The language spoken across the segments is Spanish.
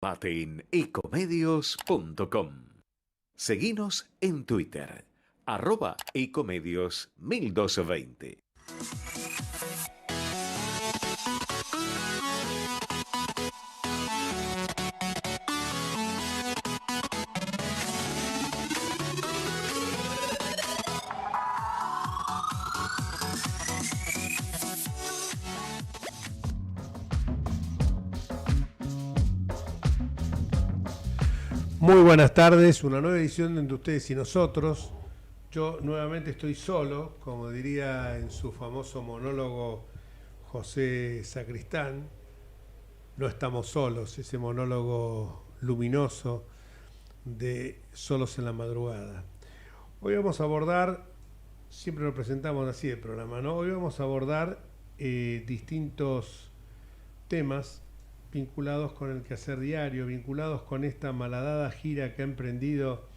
Mate en ecomedios.com. Seguinos en Twitter, @ecomedios1220. Muy buenas tardes, una nueva edición de Entre Ustedes y Nosotros. Yo nuevamente estoy solo, como diría en su famoso monólogo José Sacristán. No estamos solos, ese monólogo luminoso de Solos en la Madrugada. Hoy vamos a abordar, siempre lo presentamos así el programa, ¿no? Hoy vamos a abordar distintos temas vinculados con el quehacer diario, vinculados con esta malhadada gira que ha emprendido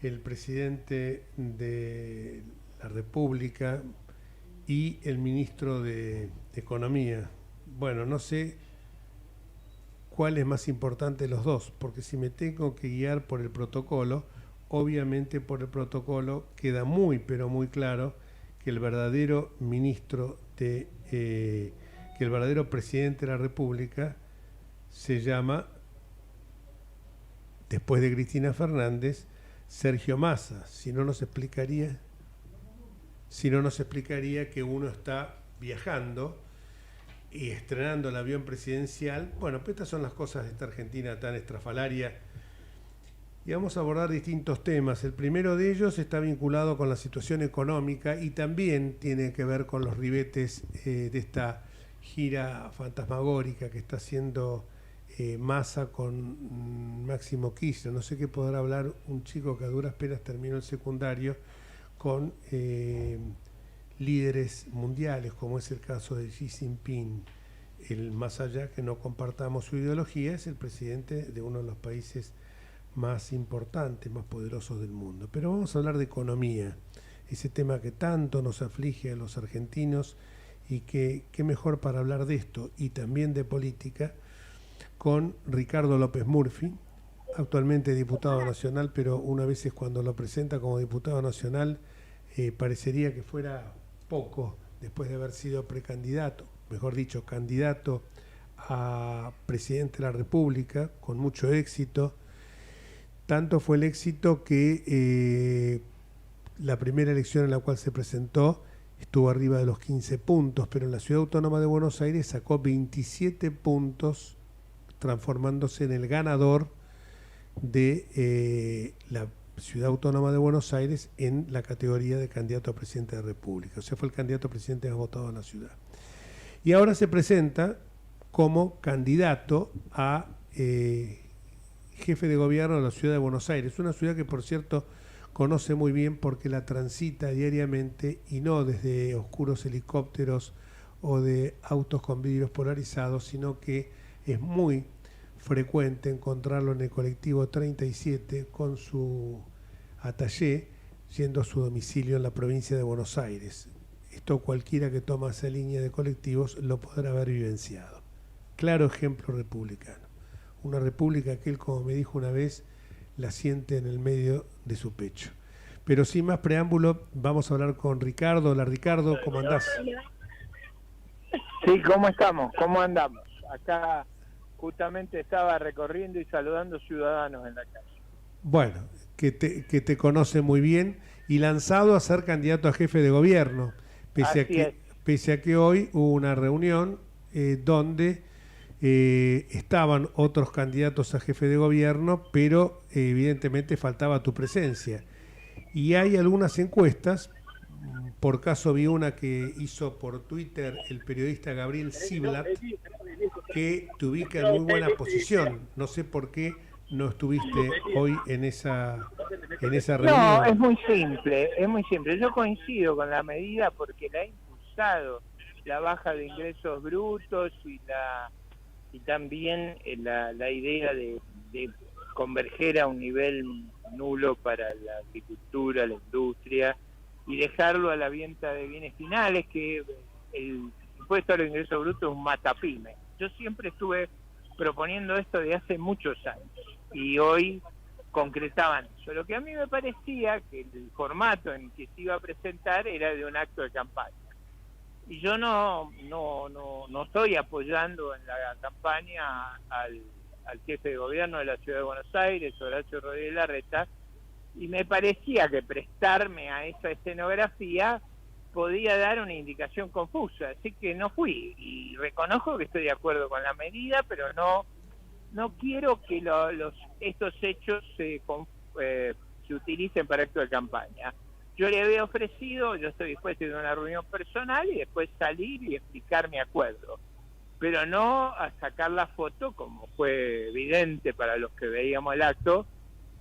el presidente de la República y el ministro de Economía. Bueno, no sé cuál es más importante de los dos, porque si me tengo que guiar por el protocolo, obviamente por el protocolo queda muy, pero muy claro que el verdadero ministro que el verdadero presidente de la República se llama, después de Cristina Fernández, Sergio Massa. Si no nos explicaría que uno está viajando y estrenando el avión presidencial. Bueno, pues estas son las cosas de esta Argentina tan estrafalaria. Y vamos a abordar distintos temas. El primero de ellos está vinculado con la situación económica y también tiene que ver con los ribetes de esta gira fantasmagórica que está haciendo Massa con Máximo Kirchner. No sé qué podrá hablar un chico que a duras penas terminó el secundario con líderes mundiales, como es el caso de Xi Jinping. El más allá que no compartamos su ideología, es el presidente de uno de los países más importantes, más poderosos del mundo. Pero vamos a hablar de economía, ese tema que tanto nos aflige a los argentinos, y que qué mejor para hablar de esto y también de política con Ricardo López Murphy, actualmente diputado nacional, pero una vez cuando lo presenta como diputado nacional parecería que fuera poco después de haber sido precandidato, mejor dicho, candidato a presidente de la República con mucho éxito. Tanto fue el éxito que la primera elección en la cual se presentó estuvo arriba de los 15 puntos, pero en la Ciudad Autónoma de Buenos Aires sacó 27 puntos, transformándose en el ganador de la Ciudad Autónoma de Buenos Aires en la categoría de candidato a presidente de la República. O sea, fue el candidato a presidente más votado en la ciudad. Y ahora se presenta como candidato a jefe de gobierno de la Ciudad de Buenos Aires, una ciudad que, por cierto, conoce muy bien porque la transita diariamente y no desde oscuros helicópteros o de autos con vidrios polarizados, sino que es muy frecuente encontrarlo en el colectivo 37 con su atallé yendo a su domicilio en la provincia de Buenos Aires. Esto cualquiera que toma esa línea de colectivos lo podrá haber vivenciado. Claro ejemplo republicano. Una república que él, como me dijo una vez, la siente en el medio de su pecho. Pero sin más preámbulo, vamos a hablar con Ricardo. Hola Ricardo, ¿cómo andás? Sí, ¿cómo estamos? ¿Cómo andamos? Acá justamente estaba recorriendo y saludando ciudadanos en la calle. Bueno, que te conoce muy bien y lanzado a ser candidato a jefe de gobierno, pese a que hoy hubo una reunión donde estaban otros candidatos a jefe de gobierno, pero evidentemente faltaba tu presencia. Y hay algunas encuestas, por caso vi una que hizo por Twitter el periodista Gabriel Ziblatt, que te ubica en muy buena posición. No sé por qué no estuviste hoy en esa reunión. No, es muy simple. Yo coincido con la medida porque la ha impulsado la baja de ingresos brutos y también la idea de converger a un nivel nulo para la agricultura, la industria, y dejarlo a la venta de bienes finales, que el impuesto a los ingresos brutos es un matapyme. Yo siempre estuve proponiendo esto de hace muchos años y hoy concretaban eso. Lo que a mí me parecía que el formato en que se iba a presentar era de un acto de campaña. Y yo no estoy apoyando en la campaña al jefe de gobierno de la Ciudad de Buenos Aires, Horacio Rodríguez Larreta, y me parecía que prestarme a esa escenografía podía dar una indicación confusa, así que no fui, y reconozco que estoy de acuerdo con la medida, pero no quiero que estos hechos se utilicen para acto de campaña. Yo le había ofrecido, yo estoy dispuesto a ir a una reunión personal y después salir y explicar mi acuerdo, pero no a sacar la foto, como fue evidente para los que veíamos el acto,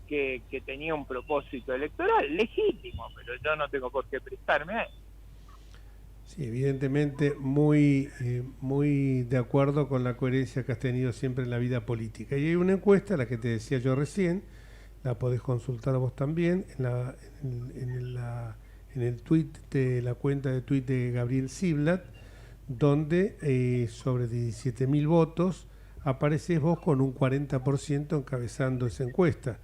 que tenía un propósito electoral, legítimo, pero yo no tengo por qué prestarme a él. Sí, evidentemente muy de acuerdo con la coherencia que has tenido siempre en la vida política. Y hay una encuesta, la que te decía yo recién, la podés consultar vos también, en el tweet de la cuenta de tweet de Gabriel Ziblatt, donde sobre 17.000 votos apareces vos con un 40% encabezando esa encuesta.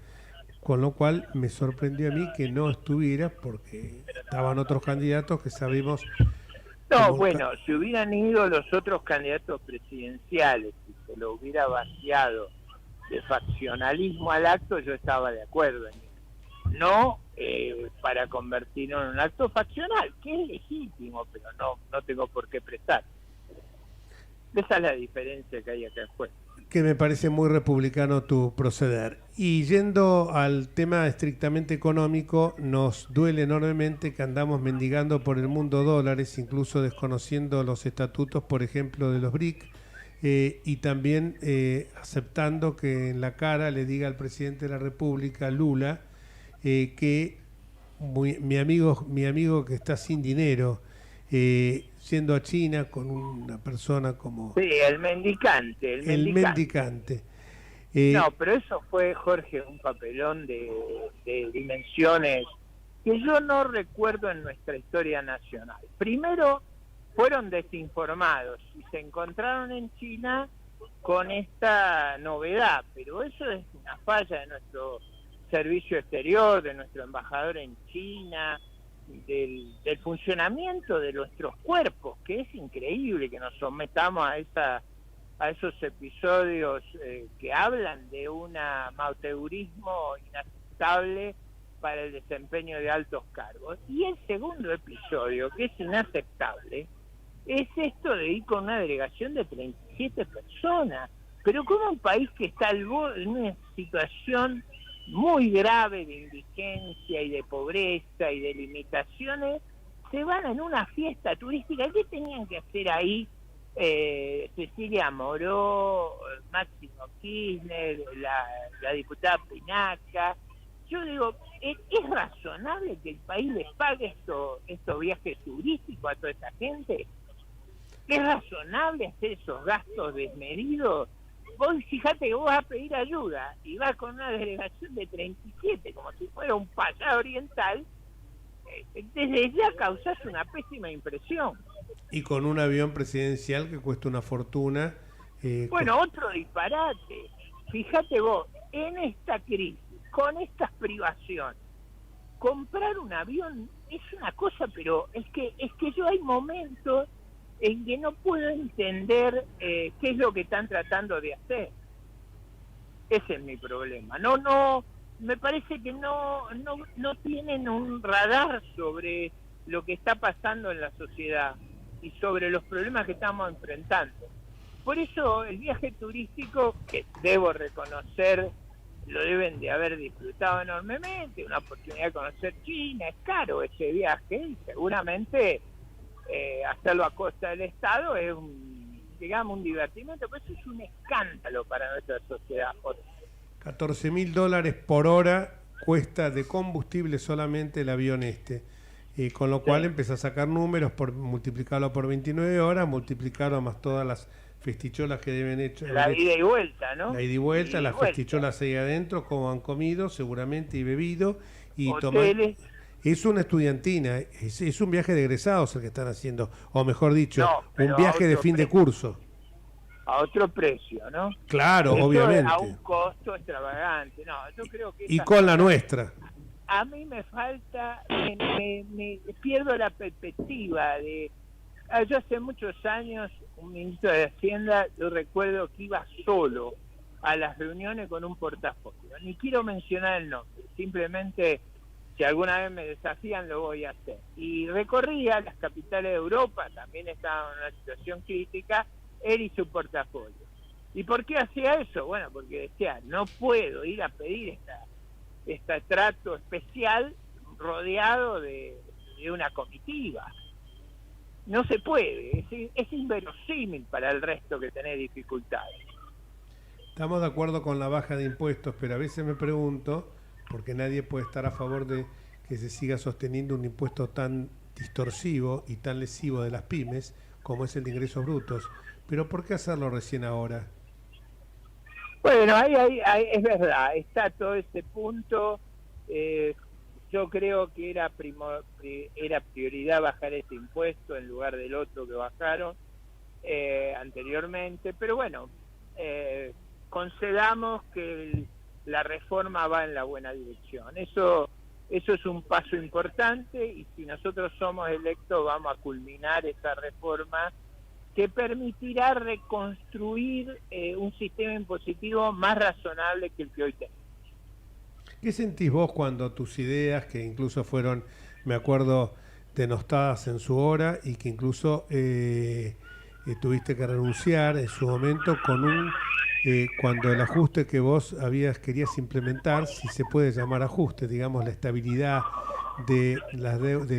Con lo cual me sorprendió a mí que no estuvieras, porque estaban otros candidatos que sabemos... No, bueno, si hubieran ido los otros candidatos presidenciales y se lo hubiera vaciado de faccionalismo al acto, yo estaba de acuerdo en eso. No para convertirlo en un acto faccional, que es legítimo, pero no tengo por qué prestar. Esa es la diferencia que hay acá después. Que me parece muy republicano tu proceder. Y yendo al tema estrictamente económico, nos duele enormemente que andamos mendigando por el mundo dólares, incluso desconociendo los estatutos, por ejemplo, de los BRIC, y también aceptando que en la cara le diga al presidente de la República, Lula, que mi amigo que está sin dinero, yendo a China con una persona como... Sí, el mendicante. No, pero eso fue, Jorge, un papelón de dimensiones que yo no recuerdo en nuestra historia nacional. Primero, fueron desinformados y se encontraron en China con esta novedad, pero eso es una falla de nuestro servicio exterior, de nuestro embajador en China, del funcionamiento de nuestros cuerpos, que es increíble que nos sometamos a esos episodios que hablan de un amateurismo inaceptable para el desempeño de altos cargos. Y el segundo episodio, que es inaceptable, es esto de ir con una delegación de 37 personas. Pero como un país que está en una situación muy grave de indigencia y de pobreza y de limitaciones, se van en una fiesta turística. ¿Qué tenían que hacer ahí Cecilia Moró, Máximo Kirchner, la diputada Pinaca? Yo digo, ¿es razonable que el país les pague estos viajes turísticos a toda esta gente? ¿Es razonable hacer esos gastos desmedidos? Vos fíjate que vos vas a pedir ayuda y vas con una delegación de 37, como si fuera un pasado oriental, desde ya causás una pésima impresión. Y con un avión presidencial que cuesta una fortuna. Bueno, otro disparate. Fíjate vos, en esta crisis, con estas privaciones, comprar un avión es una cosa, pero es que yo hay momentos en que no puedo entender qué es lo que están tratando de hacer. Ese es mi problema. Me parece que no tienen un radar sobre lo que está pasando en la sociedad y sobre los problemas que estamos enfrentando. Por eso el viaje turístico, que debo reconocer, lo deben de haber disfrutado enormemente, una oportunidad de conocer China, es caro ese viaje y seguramente hacerlo a costa del Estado es un divertimento, pero eso es un escándalo para nuestra sociedad. $14.000 por hora cuesta de combustible solamente el avión con lo cual empezó a sacar números, multiplicarlo por 29 horas, multiplicarlo más todas las festicholas que deben hecho. La ida y vuelta, ¿no? La ida y vuelta, las festicholas ahí adentro, como han comido seguramente y bebido. Y hoteles. Es una estudiantina, es un viaje de egresados el que están haciendo, o mejor dicho, un viaje de fin de curso. a otro precio, ¿no? Claro, Esto obviamente. a un costo extravagante. No, yo creo que Y con la nuestra. a mí me falta, me pierdo la perspectiva de... Yo hace muchos años, un ministro de Hacienda, yo recuerdo que iba solo a las reuniones con un portafolio. Ni quiero mencionar el nombre, simplemente si alguna vez me desafían lo voy a hacer. Y recorría las capitales de Europa, también estaba en una situación crítica, él y su portafolio. ¿Y por qué hacía eso? Bueno, porque decía, no puedo ir a pedir este trato especial rodeado de una comitiva. No se puede, es inverosímil para el resto que tenés dificultades. Estamos de acuerdo con la baja de impuestos, pero a veces me pregunto, porque nadie puede estar a favor de que se siga sosteniendo un impuesto tan distorsivo y tan lesivo de las pymes como es el de ingresos brutos. Pero ¿por qué hacerlo recién ahora? Bueno, ahí es verdad, está todo ese punto. Yo creo que era prioridad bajar ese impuesto en lugar del otro que bajaron anteriormente, pero bueno, concedamos que la reforma va en la buena dirección. Eso es un paso importante y si nosotros somos electos vamos a culminar esa reforma que permitirá reconstruir un sistema impositivo más razonable que el que hoy tenemos. ¿Qué sentís vos cuando tus ideas, que incluso fueron, me acuerdo, denostadas en su hora y que incluso tuviste que renunciar en su momento cuando el ajuste que vos querías implementar, si se puede llamar ajuste, digamos, la estabilidad de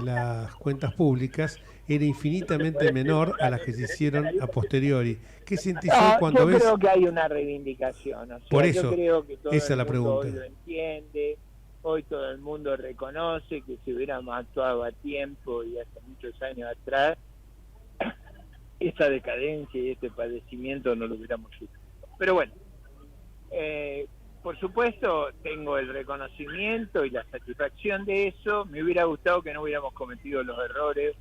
las cuentas públicas era infinitamente menor a las que se hicieron a posteriori? ¿Qué sentís hoy cuando yo ves? Creo que hay una reivindicación, o sea, Por eso, yo creo que todo esa es el la mundo pregunta. hoy lo entiende, hoy todo el mundo reconoce que si hubiéramos actuado a tiempo y hace muchos años atrás, esa decadencia y este padecimiento no lo hubiéramos sufrido. Pero bueno, por supuesto tengo el reconocimiento y la satisfacción de eso. Me hubiera gustado que no hubiéramos cometido los errores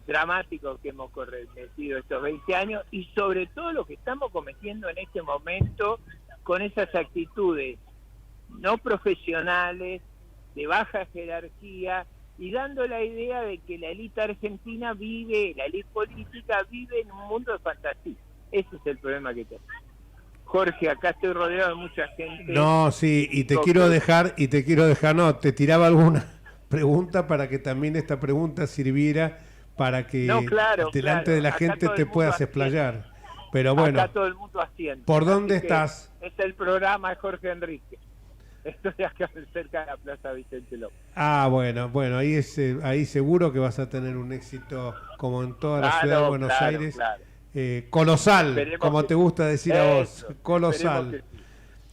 dramáticos que hemos cometido estos 20 años y sobre todo lo que estamos cometiendo en este momento con esas actitudes no profesionales, de baja jerarquía y dando la idea de que la élite argentina la élite política vive en un mundo de fantasía. Ese es el problema que tenemos. Jorge, acá estoy rodeado de mucha gente. No, sí, y te quiero dejar, no, te tiraba alguna pregunta para que también esta pregunta sirviera para que delante de la gente te puedas explayar. Pero bueno, acá todo el mundo asiente. ¿Por dónde estás? Es el programa de Jorge Enrique. Estoy acá cerca de la Plaza Vicente López. Ah, bueno, ahí seguro que vas a tener un éxito como en toda la ciudad de Buenos Aires. Claro. Colosal, Esperemos como te gusta decir a vos, colosal. Sí.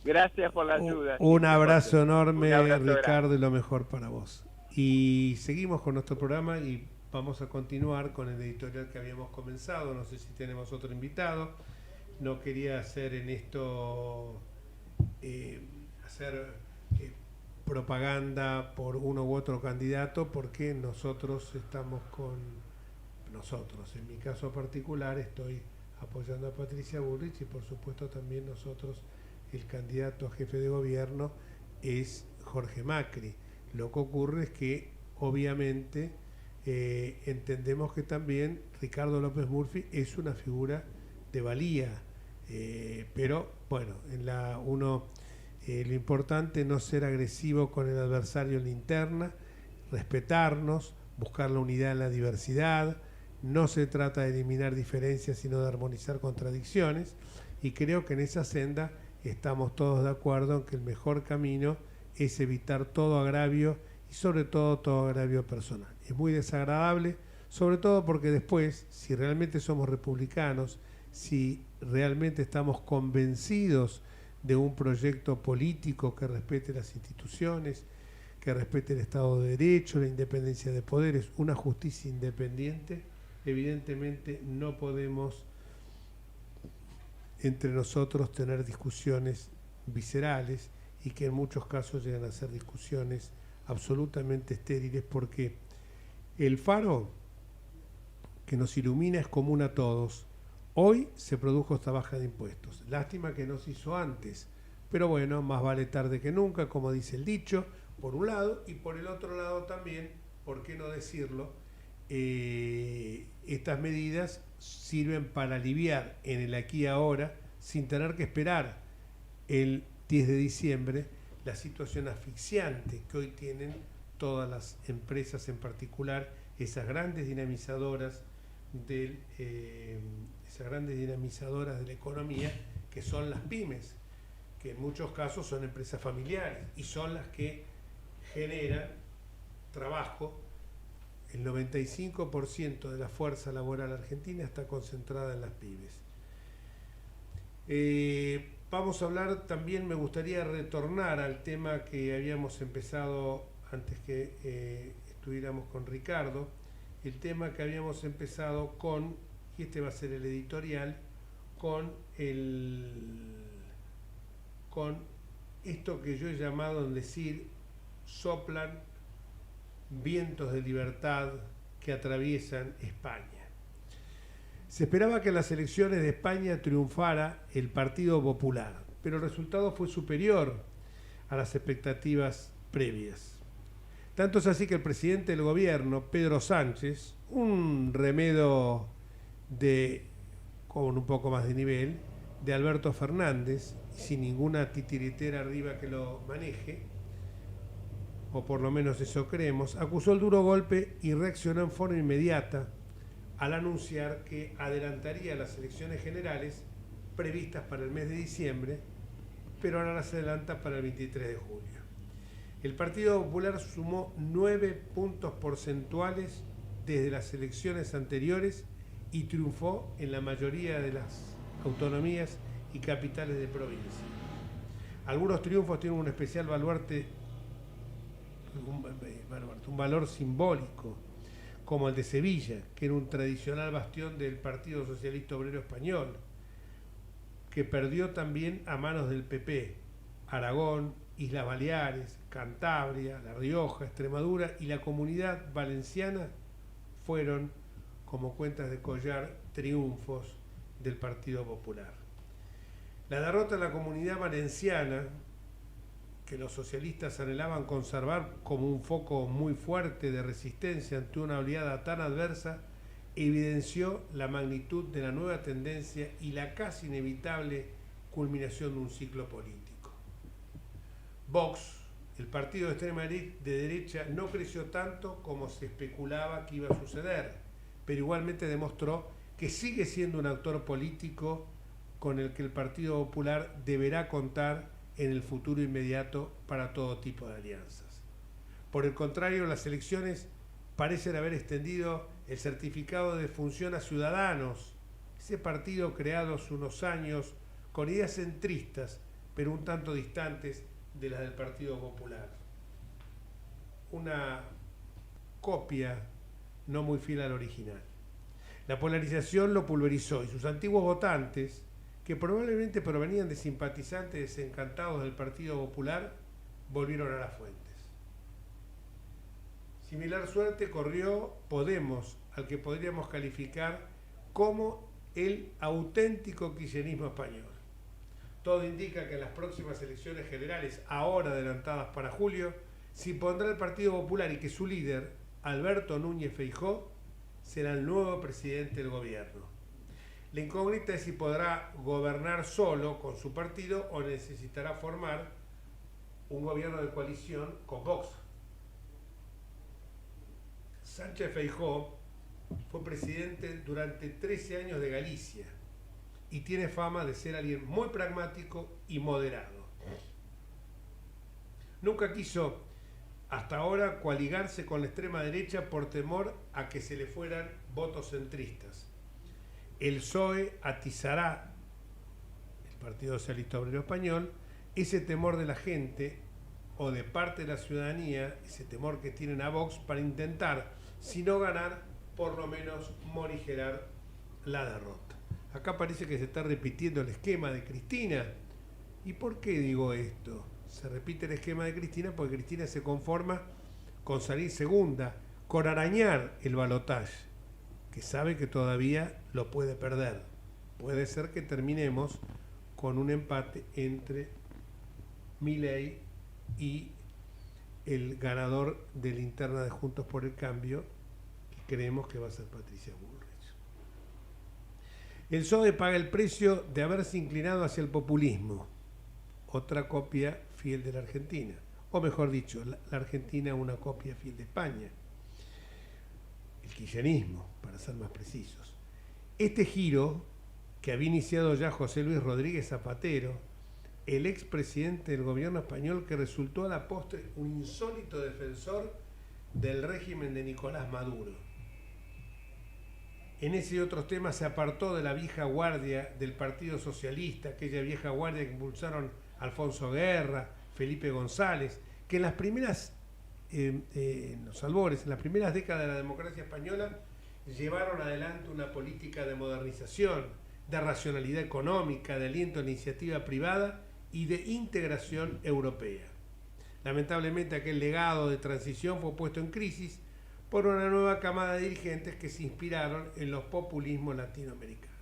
Gracias por la ayuda. Un abrazo enorme, Ricardo, grande. y lo mejor para vos. Y seguimos con nuestro programa y vamos a continuar con el editorial que habíamos comenzado. No sé si tenemos otro invitado. No quería hacer en esto propaganda por uno u otro candidato, porque nosotros estamos en mi caso particular estoy apoyando a Patricia Bullrich y por supuesto también nosotros, el candidato a jefe de gobierno es Jorge Macri. Lo que ocurre es que obviamente entendemos que también Ricardo López Murphy es una figura de valía, pero bueno, lo importante es no ser agresivo con el adversario en la interna, respetarnos, buscar la unidad en la diversidad. No se trata de eliminar diferencias, sino de armonizar contradicciones, y creo que en esa senda estamos todos de acuerdo en que el mejor camino es evitar todo agravio y sobre todo agravio personal. Es muy desagradable, sobre todo porque después, si realmente somos republicanos, si realmente estamos convencidos de un proyecto político que respete las instituciones, que respete el Estado de Derecho, la independencia de poderes, una justicia independiente, evidentemente no podemos entre nosotros tener discusiones viscerales y que en muchos casos llegan a ser discusiones absolutamente estériles, porque el faro que nos ilumina es común a todos, Hoy se produjo esta baja de impuestos. Lástima que no se hizo antes, pero bueno, más vale tarde que nunca, como dice el dicho, por un lado, y por el otro lado también, ¿por qué no decirlo? Estas medidas sirven para aliviar en el aquí y ahora, sin tener que esperar el 10 de diciembre, la situación asfixiante que hoy tienen todas las empresas, en particular esas grandes dinamizadoras de la economía, que son las pymes, que en muchos casos son empresas familiares y son las que generan trabajo. El 95% de la fuerza laboral argentina está concentrada en las pymes. Vamos a hablar también, me gustaría retornar al tema que habíamos empezado antes que estuviéramos con Ricardo, el tema que habíamos empezado con, y este va a ser el editorial, con esto que yo he llamado en decir, soplan vientos de libertad que atraviesan España. Se esperaba que en las elecciones de España triunfara el Partido Popular, pero el resultado fue superior a las expectativas previas. Tanto es así que el presidente del gobierno, Pedro Sánchez, un remedo con un poco más de nivel, de Alberto Fernández, sin ninguna titiritera arriba que lo maneje, o por lo menos eso creemos, acusó el duro golpe y reaccionó en forma inmediata al anunciar que adelantaría las elecciones generales previstas para el mes de diciembre, pero ahora las adelanta para el 23 de julio. El Partido Popular sumó 9 puntos porcentuales desde las elecciones anteriores y triunfó en la mayoría de las autonomías y capitales de provincia. Algunos triunfos tienen un especial un valor simbólico, como el de Sevilla, que era un tradicional bastión del Partido Socialista Obrero Español, que perdió también a manos del PP. Aragón, Islas Baleares, Cantabria, La Rioja, Extremadura y la Comunidad Valenciana fueron, como cuentas de collar, triunfos del Partido Popular. La derrota en la Comunidad Valenciana, que los socialistas anhelaban conservar como un foco muy fuerte de resistencia ante una oleada tan adversa, evidenció la magnitud de la nueva tendencia y la casi inevitable culminación de un ciclo político. Vox, el partido de extrema derecha, no creció tanto como se especulaba que iba a suceder, pero igualmente demostró que sigue siendo un actor político con el que el Partido Popular deberá contar en el futuro inmediato para todo tipo de alianzas. Por el contrario, las elecciones parecen haber extendido el certificado de función a Ciudadanos, ese partido creado hace unos años con ideas centristas, pero un tanto distantes de las del Partido Popular. Una copia no muy fiel al original. La polarización lo pulverizó y sus antiguos votantes, que probablemente provenían de simpatizantes desencantados del Partido Popular, volvieron a las fuentes. Similar suerte corrió Podemos, al que podríamos calificar como el auténtico kirchnerismo español. Todo indica que en las próximas elecciones generales, ahora adelantadas para julio, se impondrá el Partido Popular y que su líder, Alberto Núñez Feijóo, será el nuevo presidente del gobierno. La incógnita es si podrá gobernar solo con su partido o necesitará formar un gobierno de coalición con Vox. Sánchez Feijóo fue presidente durante 13 años de Galicia y tiene fama de ser alguien muy pragmático y moderado. Nunca quiso hasta ahora coaligarse con la extrema derecha por temor a que se le fueran votos centristas. El PSOE atizará, el Partido Socialista Obrero Español, ese temor de la gente o de parte de la ciudadanía, ese temor que tienen a Vox, para intentar, si no ganar, por lo menos morigerar la derrota. Acá parece que se está repitiendo el esquema de Cristina. ¿Y por qué digo esto? Se repite el esquema de Cristina porque Cristina se conforma con salir segunda, con arañar el balotaje, que sabe que todavía lo puede perder. puede ser que terminemos con un empate entre Milei y el ganador de la interna de Juntos por el Cambio, que creemos que va a ser Patricia Bullrich. El PSOE paga el precio de haberse inclinado hacia el populismo, otra copia fiel de la Argentina, o mejor dicho, la Argentina una copia fiel de España, el kirchnerismo, para ser más precisos. Este giro, que había iniciado ya José Luis Rodríguez Zapatero, el expresidente del gobierno español, que resultó a la postre un insólito defensor del régimen de Nicolás Maduro. En ese y otros temas se apartó de la vieja guardia del Partido Socialista, aquella vieja guardia que impulsaron Alfonso Guerra, Felipe González, que en las primeras, en los albores, en las primeras décadas de la democracia española, llevaron adelante una política de modernización, de racionalidad económica, de aliento a la iniciativa privada y de integración europea. Lamentablemente aquel legado de transición fue puesto en crisis por una nueva camada de dirigentes que se inspiraron en los populismos latinoamericanos.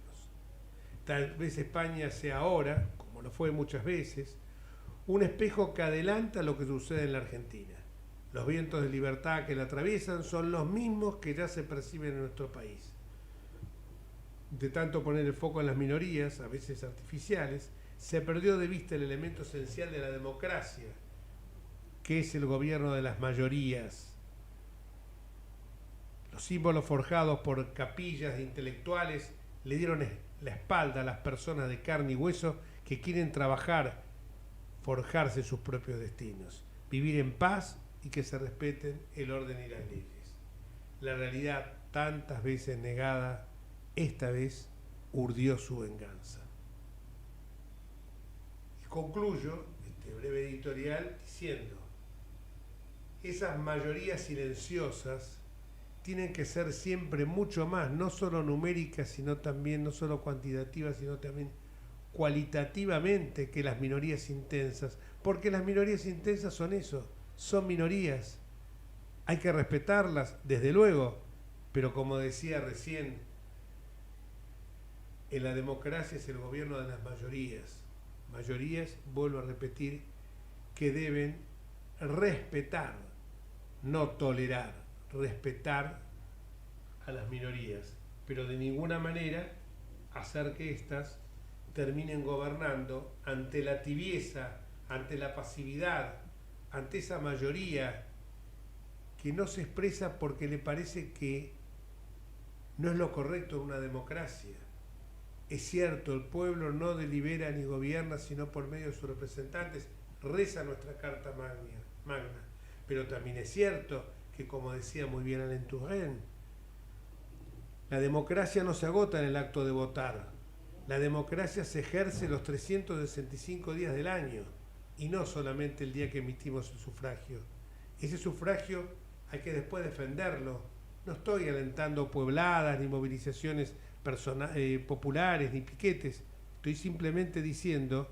Tal vez España sea ahora, como lo fue muchas veces, un espejo que adelanta lo que sucede en la Argentina. Los vientos de libertad que la atraviesan son los mismos que ya se perciben en nuestro país. De tanto poner el foco en las minorías, a veces artificiales, se perdió de vista el elemento esencial de la democracia, que es el gobierno de las mayorías. Los símbolos forjados por capillas de intelectuales le dieron la espalda a las personas de carne y hueso que quieren trabajar, forjarse sus propios destinos, vivir en paz y que se respeten el orden y las leyes. La realidad, tantas veces negada, esta vez urdió su venganza. Y concluyo este breve editorial diciendo: esas mayorías silenciosas tienen que ser siempre mucho más, no solo numéricas, sino también, no solo cuantitativas, sino también cualitativamente, que las minorías intensas, porque las minorías intensas son eso, son minorías. Hay que respetarlas, desde luego, pero como decía recién, en la democracia es el gobierno de las mayorías. Mayorías, vuelvo a repetir, que deben respetar, no tolerar, respetar a las minorías, pero de ninguna manera hacer que éstas terminen gobernando ante la tibieza, ante la pasividad, ante esa mayoría que no se expresa porque le parece que no es lo correcto en una democracia. Es cierto, el pueblo no delibera ni gobierna sino por medio de sus representantes, reza nuestra Carta Magna, pero también es cierto que, como decía muy bien Alain Touraine, la democracia no se agota en el acto de votar. La democracia se ejerce los 365 días del año y no solamente el día que emitimos el sufragio. Ese sufragio hay que después defenderlo. No estoy alentando puebladas ni movilizaciones populares ni piquetes. Estoy simplemente diciendo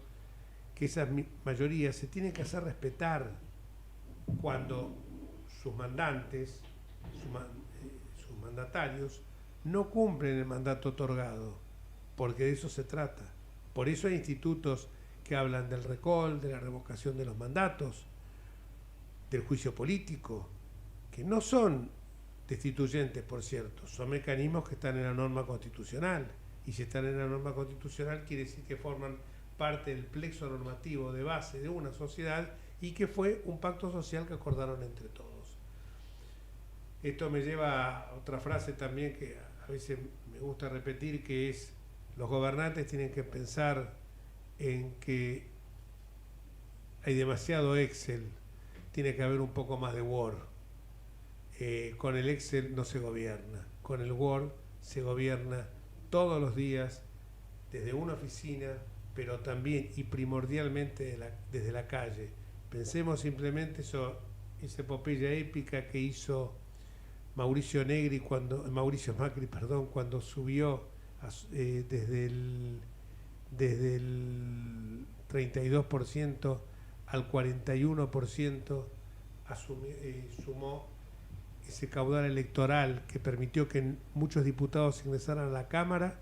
que esas mayorías se tienen que hacer respetar cuando sus mandantes, sus mandatarios, no cumplen el mandato otorgado, porque de eso se trata. Por eso hay institutos que hablan del recall, de la revocación de los mandatos, del juicio político, que no son destituyentes, por cierto, son mecanismos que están en la norma constitucional, y si están en la norma constitucional quiere decir que forman parte del plexo normativo de base de una sociedad y que fue un pacto social que acordaron entre todos. Esto me lleva a otra frase también que a veces me gusta repetir, que es: los gobernantes tienen que pensar en que hay demasiado Excel, tiene que haber un poco más de Word. Con el Excel no se gobierna, con el Word se gobierna todos los días desde una oficina, pero también y primordialmente desde la calle. Pensemos simplemente esa epopeya épica que hizo Mauricio Macri, cuando subió desde el 32% al 41%, sumó ese caudal electoral que permitió que muchos diputados ingresaran a la Cámara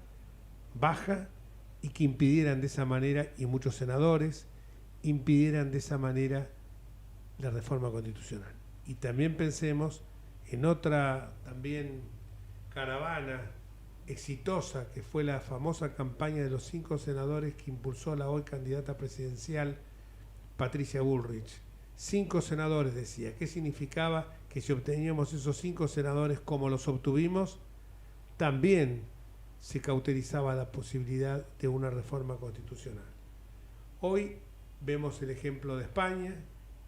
baja y que impidieran de esa manera, y muchos senadores impidieran de esa manera la reforma constitucional. Y también pensemos en otra también caravana exitosa, que fue la famosa campaña de los 5 senadores que impulsó la hoy candidata presidencial Patricia Bullrich. 5 senadores, decía. ¿Qué significaba? Que si obteníamos esos 5 senadores como los obtuvimos, también se cauterizaba la posibilidad de una reforma constitucional. Hoy vemos el ejemplo de España,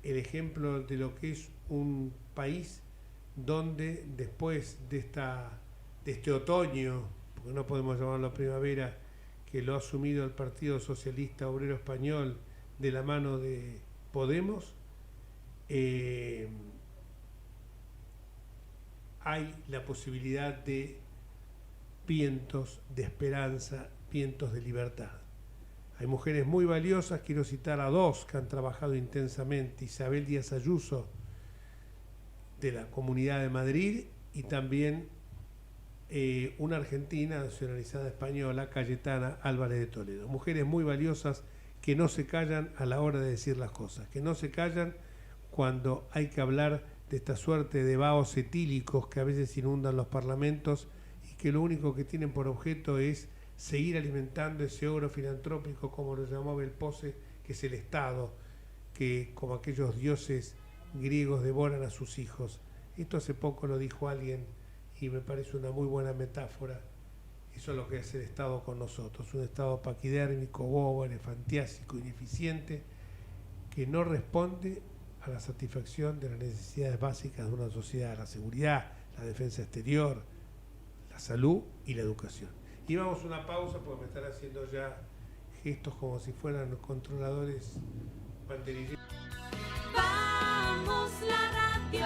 el ejemplo de lo que es un país donde después de este otoño, porque no podemos llamarlo primavera, que lo ha asumido el Partido Socialista Obrero Español de la mano de Podemos, hay la posibilidad de vientos de esperanza, vientos de libertad. Hay mujeres muy valiosas, quiero citar a 2 que han trabajado intensamente: Isabel Díaz Ayuso, de la Comunidad de Madrid, y también una argentina nacionalizada española, Cayetana Álvarez de Toledo. Mujeres muy valiosas que no se callan a la hora de decir las cosas, que no se callan cuando hay que hablar de esta suerte de vaos etílicos que a veces inundan los parlamentos y que lo único que tienen por objeto es seguir alimentando ese ogro filantrópico, como lo llamó Belposse, que es el Estado, que como aquellos dioses griegos devoran a sus hijos. Esto hace poco lo dijo alguien y me parece una muy buena metáfora. Eso es lo que es el Estado con nosotros, un Estado paquidérmico, bobo, elefantiásico, ineficiente, que no responde a la satisfacción de las necesidades básicas de una sociedad: la seguridad, la defensa exterior, la salud y la educación. Y vamos a una pausa porque me están haciendo ya gestos como si fueran los controladores banderilleros. Vamos la radio,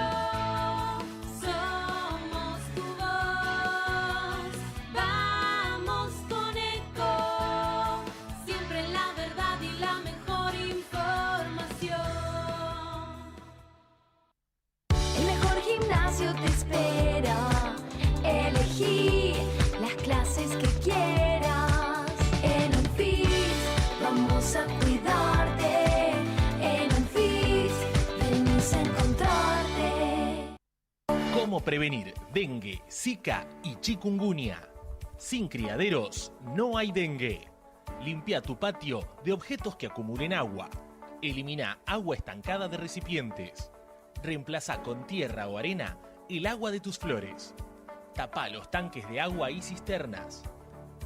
somos tu voz, vamos con Eco, siempre la verdad y la mejor información. El mejor gimnasio te espera, elegí las clases que quieras. En Unfit vamos a cuidarte, en Unfit venís a encontrarte. ¿Cómo prevenir dengue, zika y chikungunya? Sin criaderos no hay dengue. Limpia tu patio de objetos que acumulen agua. Elimina agua estancada de recipientes. Reemplaza con tierra o arena el agua de tus flores. Tapa los tanques de agua y cisternas.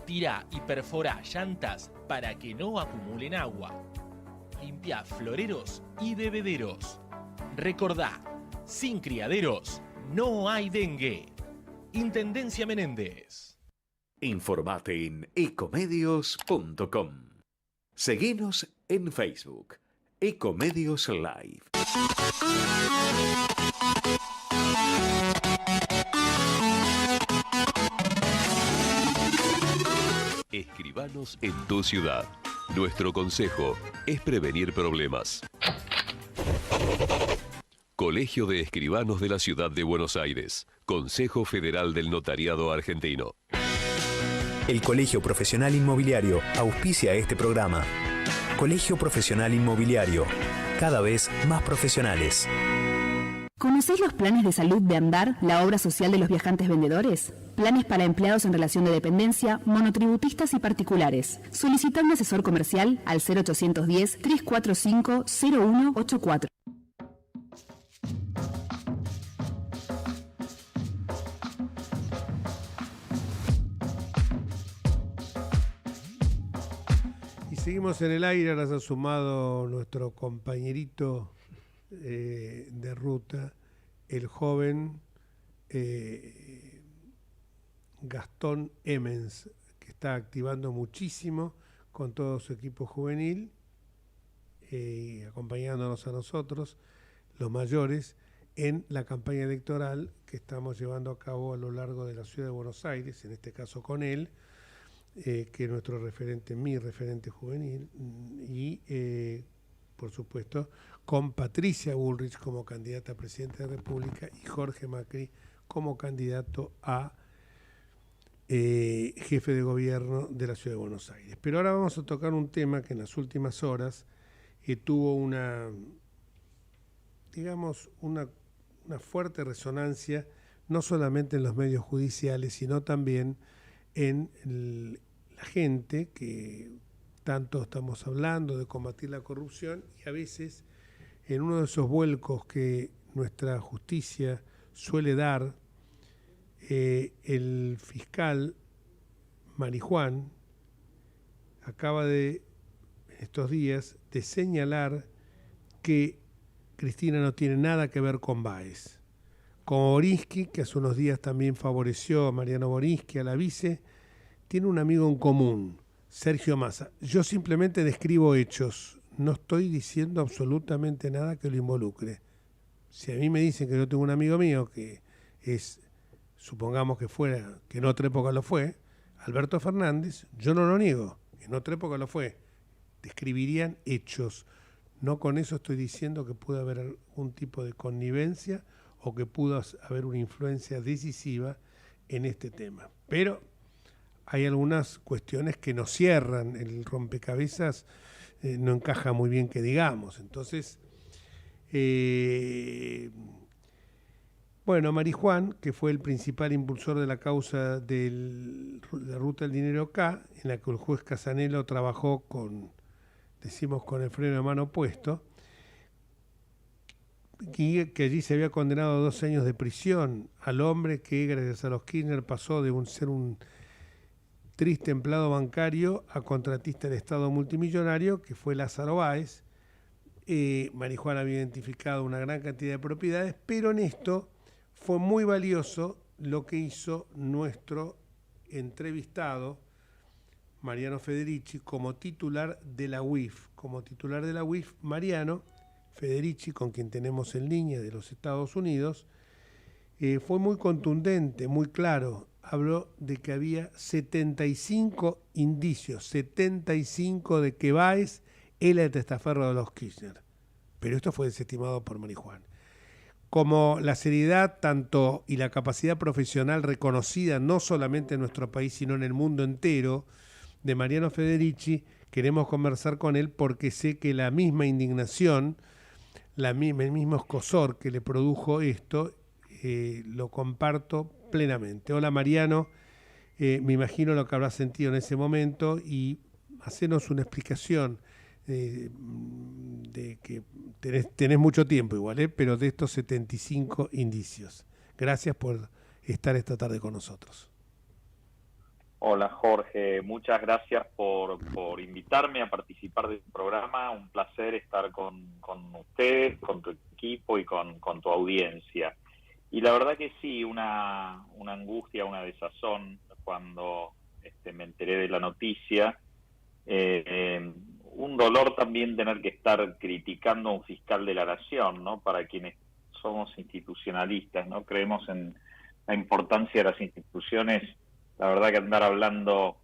Tira y perfora llantas para que no acumulen agua. Limpia floreros y bebederos. Recordá, sin criaderos no hay dengue. Intendencia Menéndez. Informate en ecomedios.com. Seguinos en Facebook, Ecomedios Live. Escribanos en tu ciudad. Nuestro consejo es prevenir problemas. Colegio de Escribanos de la Ciudad de Buenos Aires. Consejo Federal del Notariado Argentino. El Colegio Profesional Inmobiliario auspicia este programa. Colegio Profesional Inmobiliario, cada vez más profesionales. ¿Conocés los planes de salud de Andar, la obra social de los viajantes vendedores? Planes para empleados en relación de dependencia, monotributistas y particulares. Solicita un asesor comercial al 0810-345-0184. Y seguimos en el aire, ahora se ha sumado nuestro compañerito de ruta, el joven Gastón Emens, que está activando muchísimo con todo su equipo juvenil, acompañándonos a nosotros, los mayores, en la campaña electoral que estamos llevando a cabo a lo largo de la ciudad de Buenos Aires, en este caso con él, que es nuestro referente, mi referente juvenil, y por supuesto con Patricia Bullrich como candidata a presidenta de la República y Jorge Macri como candidato a jefe de gobierno de la Ciudad de Buenos Aires. Pero ahora vamos a tocar un tema que en las últimas horas tuvo una fuerte resonancia, no solamente en los medios judiciales, sino también en la gente que tanto estamos hablando de combatir la corrupción, y a veces en uno de esos vuelcos que nuestra justicia suele dar, el fiscal Marijuán acaba de, estos días, de señalar que Cristina no tiene nada que ver con Báez. Como Borinsky, que hace unos días también favoreció a Mariano Borinsky, a la vice, tiene un amigo en común, Sergio Massa. Yo simplemente describo hechos, no estoy diciendo absolutamente nada que lo involucre. Si a mí me dicen que yo tengo un amigo mío que es, supongamos que fuera, que en otra época lo fue, Alberto Fernández, yo no lo niego, en otra época lo fue. Describirían hechos. No con eso estoy diciendo que pudo haber algún tipo de connivencia o que pudo haber una influencia decisiva en este tema. Pero hay algunas cuestiones que nos cierran, el rompecabezas no encaja muy bien que digamos. Entonces, bueno, Marijuán, que fue el principal impulsor de la causa de la ruta del dinero K, en la que el juez Casanello trabajó con el freno de mano puesto, y que allí se había condenado a 2 años de prisión al hombre que, gracias a los Kirchner, pasó de ser un triste empleado bancario a contratista del Estado multimillonario, que fue Lázaro Báez. Marijuán había identificado una gran cantidad de propiedades, pero en esto fue muy valioso lo que hizo nuestro entrevistado, Mariano Federici, como titular de la UIF. Como titular de la UIF, Mariano Federici, con quien tenemos en línea de los Estados Unidos, fue muy contundente, muy claro. Habló de que había 75 indicios, 75 de que Báez era el testaferro de los Kirchner. Pero esto fue desestimado por Marijuán. Como la seriedad tanto y la capacidad profesional reconocida no solamente en nuestro país, sino en el mundo entero, de Mariano Federici, queremos conversar con él porque sé que la misma indignación, el mismo escozor que le produjo esto, lo comparto plenamente. Hola Mariano, me imagino lo que habrás sentido en ese momento y hacenos una explicación de que tenés mucho tiempo igual, pero de estos 75 indicios. Gracias por estar esta tarde con nosotros. Hola Jorge, muchas gracias por invitarme a participar de tu programa. Un placer estar con ustedes, con tu equipo y con tu audiencia. Y la verdad que sí, una angustia, una desazón cuando me enteré de la noticia. Un dolor también tener que estar criticando a un fiscal de la nación, ¿no? Para quienes somos institucionalistas, ¿no? Creemos en la importancia de las instituciones. La verdad que andar hablando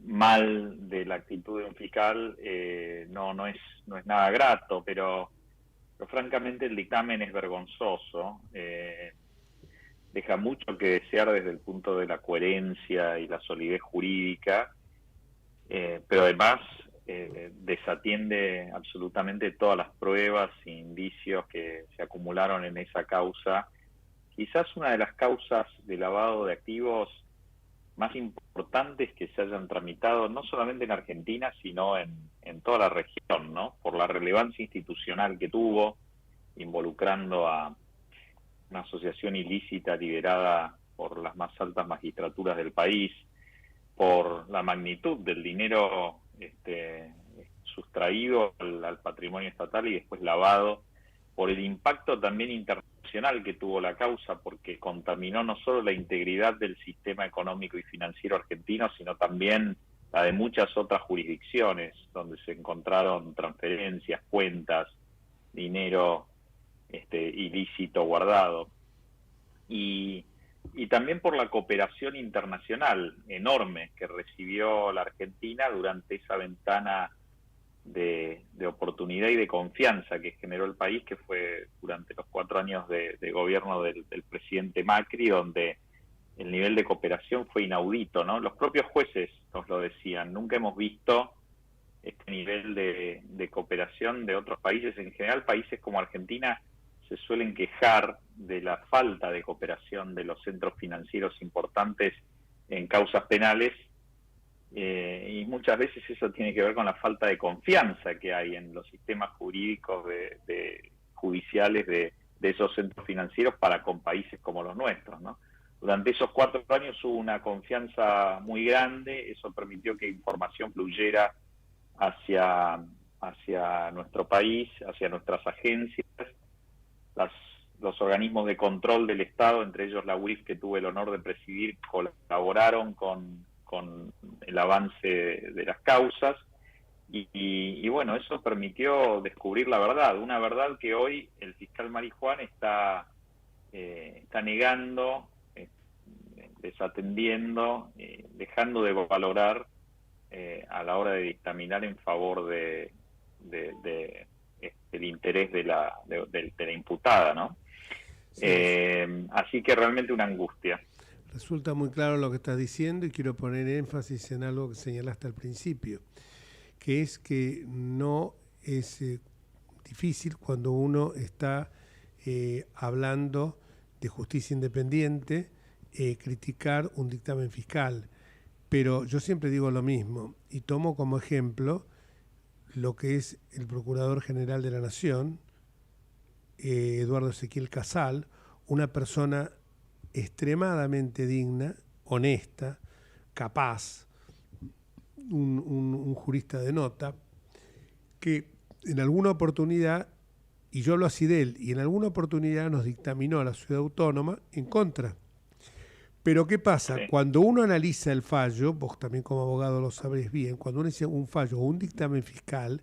mal de la actitud de un fiscal no es nada grato, pero francamente el dictamen es vergonzoso, deja mucho que desear desde el punto de la coherencia y la solidez jurídica, pero además desatiende absolutamente todas las pruebas e indicios que se acumularon en esa causa. Quizás una de las causas de lavado de activos más importantes que se hayan tramitado, no solamente en Argentina, sino en toda la región, ¿no? Por la relevancia institucional que tuvo, involucrando a una asociación ilícita liderada por las más altas magistraturas del país, por la magnitud del dinero sustraído al patrimonio estatal y después lavado, por el impacto también internacional que tuvo la causa, porque contaminó no solo la integridad del sistema económico y financiero argentino, sino también la de muchas otras jurisdicciones, donde se encontraron transferencias, cuentas, dinero ilícito guardado. Y también por la cooperación internacional enorme que recibió la Argentina durante esa ventana de oportunidad y de confianza que generó el país, que fue durante los 4 años de gobierno del presidente Macri, donde el nivel de cooperación fue inaudito, ¿no? Los propios jueces nos lo decían, nunca hemos visto este nivel de cooperación de otros países. En general, países como Argentina se suelen quejar de la falta de cooperación de los centros financieros importantes en causas penales, y muchas veces eso tiene que ver con la falta de confianza que hay en los sistemas jurídicos judiciales de esos centros financieros para con países como los nuestros, ¿no? Durante esos 4 años hubo una confianza muy grande, eso permitió que información fluyera hacia nuestro país, hacia nuestras agencias. Los organismos de control del Estado, entre ellos la UIF, que tuve el honor de presidir, colaboraron con el avance de las causas, y bueno, eso permitió descubrir la verdad, una verdad que hoy el fiscal Marijuán está negando, desatendiendo, dejando de valorar a la hora de dictaminar en favor del interés de la imputada, ¿no? Sí. Así que realmente una angustia. Resulta muy claro lo que estás diciendo, y quiero poner énfasis en algo que señalaste al principio, que es que no es difícil cuando uno está hablando de justicia independiente criticar un dictamen fiscal. Pero yo siempre digo lo mismo, y tomo como ejemplo lo que es el Procurador General de la Nación, Eduardo Ezequiel Casal, una persona extremadamente digna, honesta, capaz, un jurista de nota, que en alguna oportunidad, y yo lo así de él, y en alguna oportunidad nos dictaminó a la Ciudad Autónoma en contra. Pero ¿qué pasa? Sí. Cuando uno analiza el fallo, vos también como abogado lo sabés bien, cuando uno dice un fallo o un dictamen fiscal,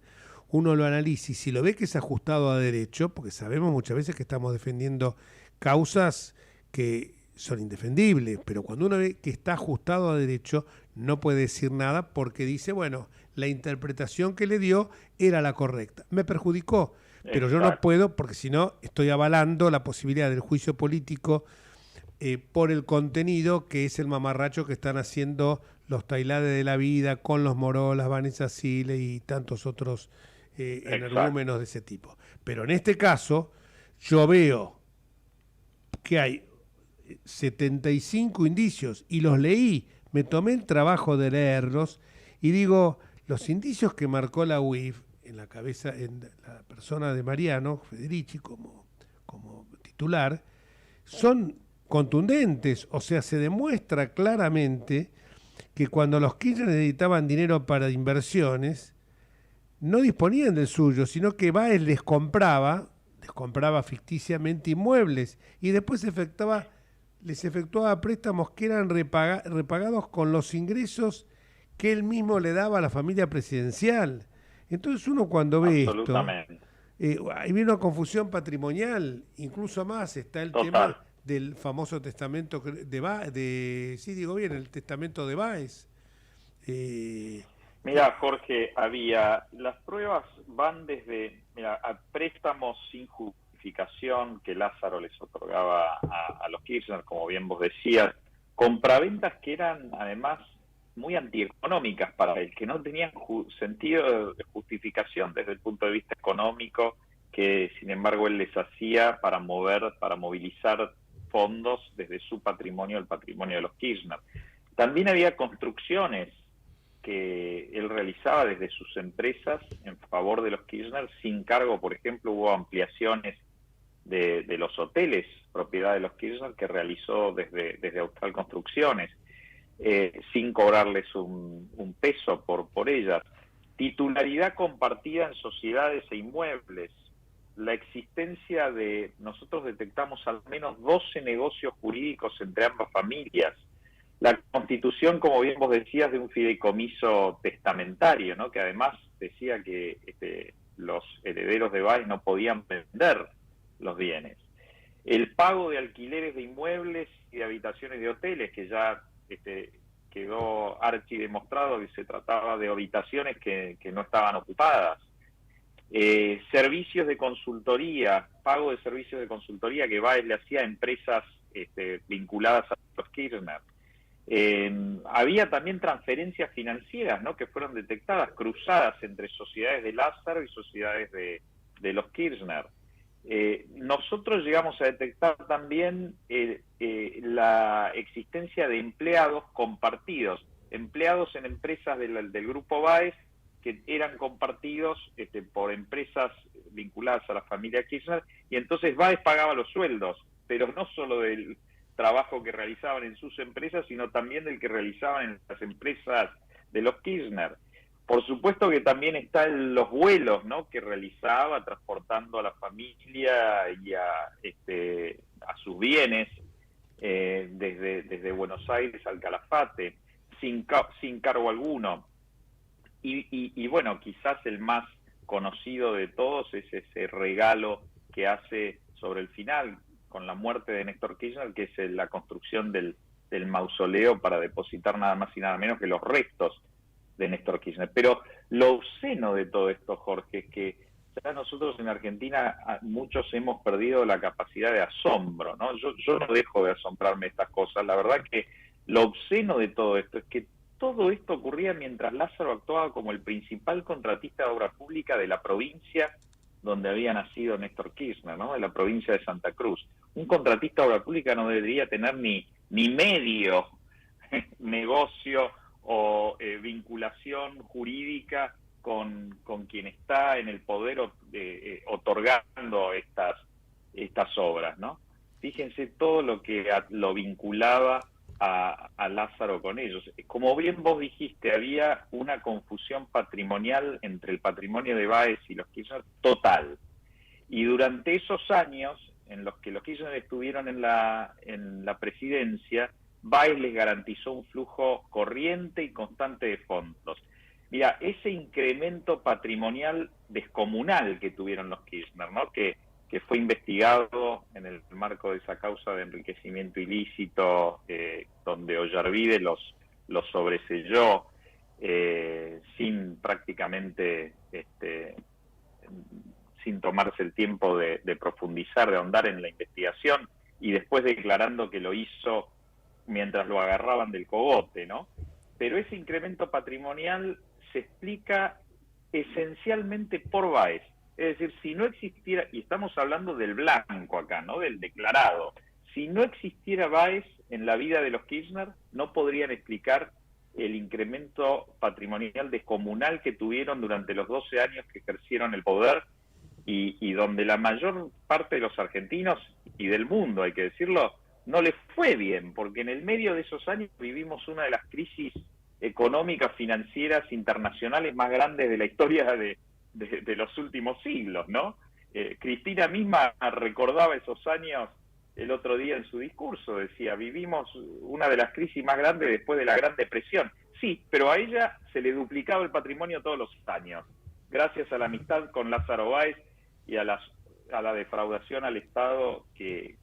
uno lo analiza, y si lo ve que es ajustado a derecho, porque sabemos muchas veces que estamos defendiendo causas que son indefendibles, pero cuando uno ve que está ajustado a derecho, no puede decir nada porque dice, bueno, la interpretación que le dio era la correcta. Me perjudicó, pero yo no puedo, porque si no estoy avalando la posibilidad del juicio político por el contenido, que es el mamarracho que están haciendo los Tailades de la vida con los Morolas, Vanessa Sile y tantos otros energúmenos de ese tipo. Pero en este caso, yo veo que hay 75 indicios, y los leí, me tomé el trabajo de leerlos, y digo, los indicios que marcó la UIF en la cabeza, en la persona de Mariano Federici como titular, son contundentes. O sea, se demuestra claramente que cuando los Kirchner necesitaban dinero para inversiones, no disponían del suyo, sino que Báez les compraba ficticiamente inmuebles, y después les efectuaba préstamos que eran repagados con los ingresos que él mismo le daba a la familia presidencial. Entonces uno cuando ve esto, ahí viene una confusión patrimonial, incluso más está el tema del famoso testamento el testamento de Báez. Mira, Jorge, las pruebas van desde a préstamos sin justificación que Lázaro les otorgaba a los Kirchner, como bien vos decías, compraventas que eran además muy antieconómicas para él, que no tenían sentido de justificación desde el punto de vista económico, que sin embargo él les hacía para movilizar fondos desde su patrimonio, el patrimonio de los Kirchner. También había construcciones que él realizaba desde sus empresas en favor de los Kirchner sin cargo. Por ejemplo, hubo ampliaciones de los hoteles, propiedad de los Kirchner, que realizó desde Austral Construcciones, sin cobrarles un peso por ellas. Titularidad compartida en sociedades e inmuebles. La existencia nosotros detectamos al menos 12 negocios jurídicos entre ambas familias. La constitución, como bien vos decías, de un fideicomiso testamentario, ¿no? Que además decía que los herederos de Báez no podían vender los bienes. El pago de alquileres de inmuebles y de habitaciones de hoteles, que ya quedó archidemostrado que se trataba de habitaciones que no estaban ocupadas. servicios de consultoría, pago de servicios de consultoría que Baez le hacía a empresas vinculadas a los Kirchner. Había también transferencias financieras, ¿no?, que fueron detectadas, cruzadas entre sociedades de Lázaro y sociedades de los Kirchner. Nosotros llegamos a detectar también la existencia de empleados compartidos, empleados en empresas del grupo Baez que eran compartidos por empresas vinculadas a la familia Kirchner, y entonces Baez pagaba los sueldos, pero no solo del trabajo que realizaban en sus empresas, sino también del que realizaban en las empresas de los Kirchner. Por supuesto que también están los vuelos, ¿no?, que realizaba transportando a la familia y a sus bienes desde Buenos Aires al Calafate, sin cargo alguno. Y bueno, quizás el más conocido de todos es ese regalo que hace sobre el final, con la muerte de Néstor Kirchner, que es la construcción del mausoleo para depositar nada más y nada menos que los restos de Néstor Kirchner. Pero lo obsceno de todo esto, Jorge, es que ya nosotros en Argentina muchos hemos perdido la capacidad de asombro, ¿no? Yo no dejo de asombrarme de estas cosas. La verdad que lo obsceno de todo esto es que todo esto ocurría mientras Lázaro actuaba como el principal contratista de obra pública de la provincia donde había nacido Néstor Kirchner, ¿no?, de la provincia de Santa Cruz. Un contratista de obra pública no debería tener ni medio negocio o vinculación jurídica con quien está en el poder otorgando estas obras, ¿no? Fíjense todo lo que lo vinculaba a Lázaro con ellos. Como bien vos dijiste, había una confusión patrimonial entre el patrimonio de Baez y los Kirchner total. Y durante esos años en los que los Kirchner estuvieron en la presidencia, Baez les garantizó un flujo corriente y constante de fondos. Mira, ese incremento patrimonial descomunal que tuvieron los Kirchner, ¿no?, que fue investigado en el marco de esa causa de enriquecimiento ilícito, donde Ollarvide los sobreselló sin prácticamente sin tomarse el tiempo de profundizar, de ahondar en la investigación, y después declarando que lo hizo mientras lo agarraban del cogote, ¿no? Pero ese incremento patrimonial se explica esencialmente por Baez. Es decir, si no existiera, y estamos hablando del blanco acá, ¿no?, del declarado, si no existiera Baez en la vida de los Kirchner, no podrían explicar el incremento patrimonial descomunal que tuvieron durante los 12 años que ejercieron el poder, y donde la mayor parte de los argentinos y del mundo, hay que decirlo, no les fue bien, porque en el medio de esos años vivimos una de las crisis económicas, financieras, internacionales más grandes de la historia de los últimos siglos, ¿no? Cristina misma recordaba esos años el otro día en su discurso, decía, vivimos una de las crisis más grandes después de la Gran Depresión. Sí, pero a ella se le duplicaba el patrimonio todos los años, gracias a la amistad con Lázaro Báez y a la defraudación al Estado que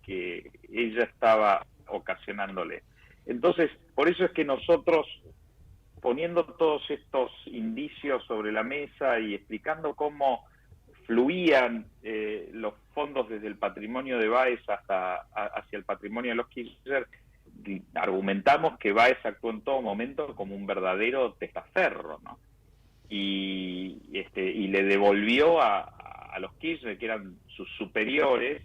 ella estaba ocasionándole. Entonces, por eso es que nosotros, poniendo todos estos indicios sobre la mesa y explicando cómo fluían los fondos desde el patrimonio de Baez hacia el patrimonio de los Kirchner, argumentamos que Baez actuó en todo momento como un verdadero testaferro, ¿no? Y le devolvió a los Kirchner, que eran sus superiores,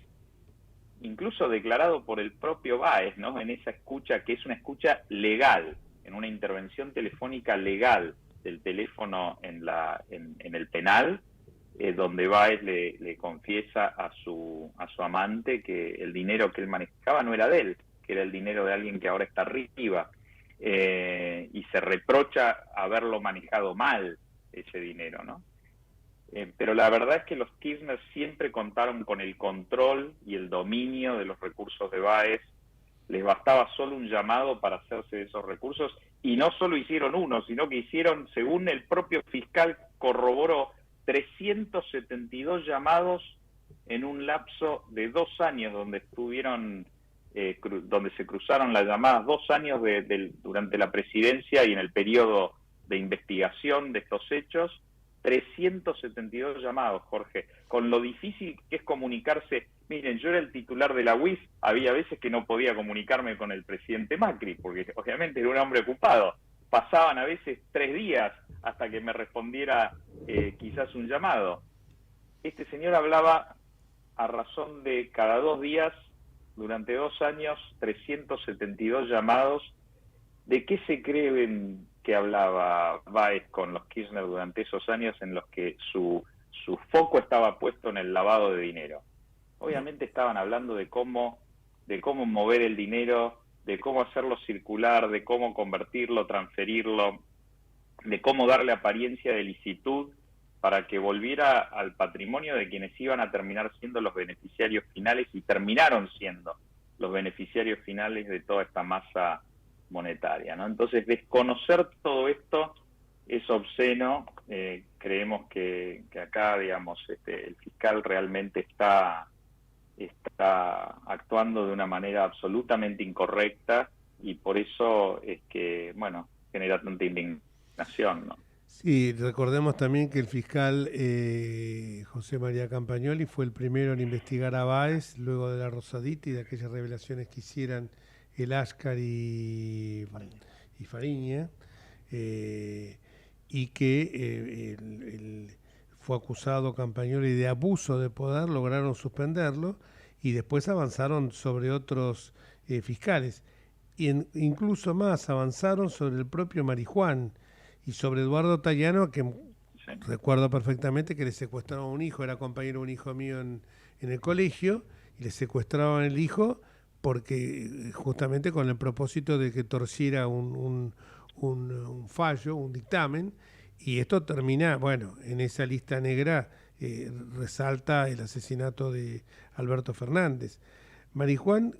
incluso declarado por el propio Baez, ¿no?, en esa escucha, que es una escucha legal, en una intervención telefónica legal del teléfono en el penal, donde Baez le confiesa a su amante que el dinero que él manejaba no era de él, que era el dinero de alguien que ahora está arriba, y se reprocha haberlo manejado mal ese dinero, ¿no? Pero la verdad es que los Kirchner siempre contaron con el control y el dominio de los recursos de Baez. Les bastaba solo un llamado para hacerse de esos recursos, y no solo hicieron uno, sino que hicieron, según el propio fiscal corroboró, 372 llamados en un lapso de 2 años, donde estuvieron, donde se cruzaron las llamadas, 2 años durante la presidencia y en el periodo de investigación de estos hechos, 372 llamados, Jorge, con lo difícil que es comunicarse. Miren, yo era el titular de la UIF, había veces que no podía comunicarme con el presidente Macri, porque obviamente era un hombre ocupado. Pasaban a veces 3 días hasta que me respondiera quizás un llamado. Este señor hablaba a razón de cada 2 días, durante 2 años, 372 llamados. ¿De qué se creen que hablaba Báez con los Kirchner durante esos años en los que su foco estaba puesto en el lavado de dinero? Obviamente estaban hablando de cómo mover el dinero, de cómo hacerlo circular, de cómo convertirlo, transferirlo, de cómo darle apariencia de licitud para que volviera al patrimonio de quienes iban a terminar siendo los beneficiarios finales, y terminaron siendo los beneficiarios finales de toda esta masa monetaria, ¿no? Entonces, desconocer todo esto es obsceno. Creemos que acá, digamos, el fiscal realmente está actuando de una manera absolutamente incorrecta, y por eso es que, bueno, genera tanta indignación, ¿no? Sí, recordemos también que el fiscal José María Campagnoli fue el primero en investigar a Báez luego de la Rosadita y de aquellas revelaciones que hicieran el Ascar y Fariña, y que fue acusado Campagnoli de abuso de poder, lograron suspenderlo y después avanzaron sobre otros fiscales, y incluso más avanzaron sobre el propio Marijuán y sobre Eduardo Tayano, que sí, recuerdo perfectamente que le secuestraron a un hijo, era compañero de un hijo mío en el colegio, y le secuestraban el hijo porque justamente con el propósito de que torciera un fallo, un dictamen, y esto termina, bueno, en esa lista negra resalta el asesinato de Alberto Fernández. Marijuán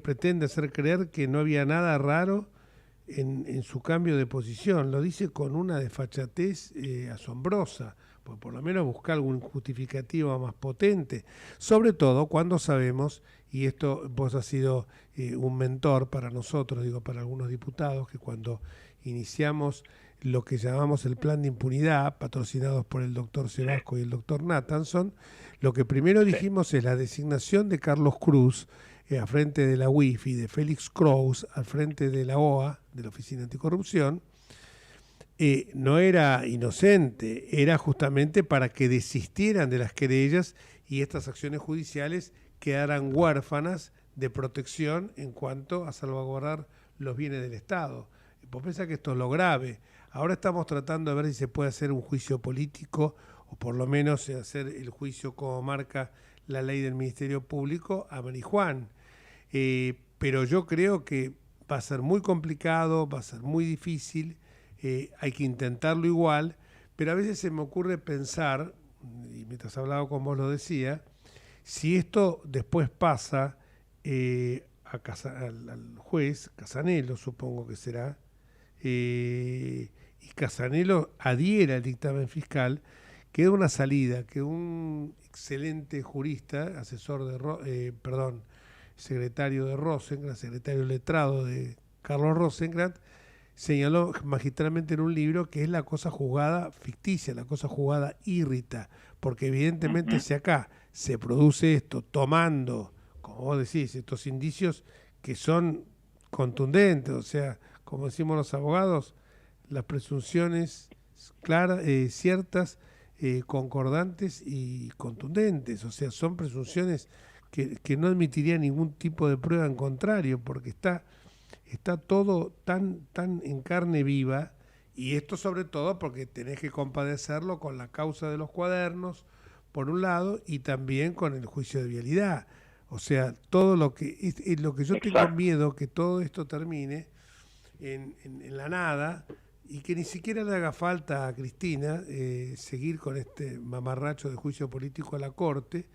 pretende hacer creer que no había nada raro en su cambio de posición. Lo dice con una desfachatez asombrosa, pues por lo menos busca algún justificativo más potente, sobre todo cuando sabemos, y esto vos has sido un mentor para nosotros, digo, para algunos diputados, que cuando iniciamos lo que llamamos el plan de impunidad, patrocinados por el doctor Sebasco y el doctor Nathanson, lo que primero dijimos es la designación de Carlos Cruz al frente de la UIF y de Félix Kraus al frente de la OA, de la Oficina Anticorrupción. No era inocente, era justamente para que desistieran de las querellas y estas acciones judiciales quedaran huérfanas de protección en cuanto a salvaguardar los bienes del Estado. Vos pensás que esto es lo grave. Ahora estamos tratando de ver si se puede hacer un juicio político, o por lo menos hacer el juicio como marca la ley del Ministerio Público a Marijuán. Pero yo creo que va a ser muy complicado, va a ser muy difícil, hay que intentarlo igual, pero a veces se me ocurre pensar, y mientras hablaba con vos lo decía, si esto después pasa al juez Casanelo, supongo que será, y Casanelo adhiera al dictamen fiscal, queda una salida, que un excelente jurista, secretario de Rosenkrantz, secretario letrado de Carlos Rosenkrantz, señaló magistralmente en un libro que es la cosa juzgada ficticia, la cosa juzgada írrita, porque evidentemente si acá se produce esto tomando, como vos decís, estos indicios que son contundentes, o sea, como decimos los abogados, las presunciones claras, ciertas, concordantes y contundentes, o sea, son presunciones que no admitirían ningún tipo de prueba en contrario, porque está todo tan en carne viva, y esto sobre todo porque tenés que compadecerlo con la causa de los cuadernos, por un lado, y también con el juicio de vialidad. O sea, todo lo que yo tengo miedo que todo esto termine en la nada, y que ni siquiera le haga falta a Cristina seguir con este mamarracho de juicio político a la Corte,